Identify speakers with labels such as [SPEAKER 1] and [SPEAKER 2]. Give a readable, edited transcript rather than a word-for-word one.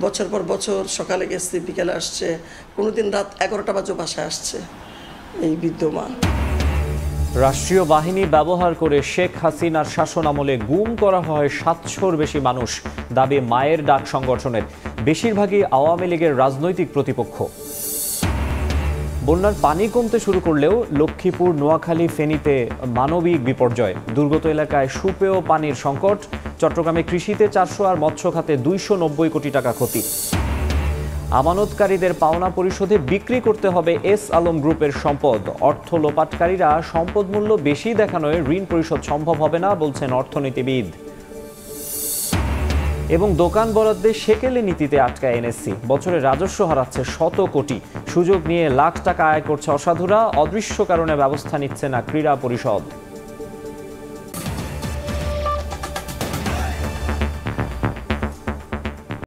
[SPEAKER 1] বছর পর বছর সকালে গেছে, বিকেলে আসছে, কোনোদিন রাত 11টা বাজে বাসায় আসছে এই বৃদ্ধ মা।
[SPEAKER 2] রাষ্ট্রীয় বাহিনী ব্যবহার করে শেখ হাসিনার শাসন আমলে গুম করা হয় 700-র বেশি মানুষ, দাবি মায়ের ডাক সংগঠনের। বেশিরভাগই আওয়ামী লীগের রাজনৈতিক প্রতিপক্ষ। বন্যার পানি কমতে শুরু করলেও লক্ষ্মীপুর, নোয়াখালী, ফেনীতে মানবিক বিপর্যয়। দুর্গত এলাকায় সুপেয় পানির সংকট। চট্টগ্রামে কৃষিতে 400 আর মৎস্য খাতে 290 কোটি টাকা ক্ষতি। আমানতকারীদের পাওনা পরিশোধে বিক্রি করতে হবে এস আলম গ্রুপের সম্পদ। অর্থ লোপাটকারীরা সম্পদ মূল্য বেশি দেখানোয় ঋণ পরিশোধ সম্ভব হবে না, বলছেন অর্থনীতিবিদ। এবং দোকান বরাদ্দে সেকেলে নীতিতে আটকায় এনএসসি। বছরে রাজস্ব হারাচ্ছে 100 কোটি। সুযোগ নিয়ে লাখ টাকা আয় করছে অসাধুরা। অদৃশ্য কারণে ব্যবস্থা নিচ্ছে না ক্রীড়া পরিষদ।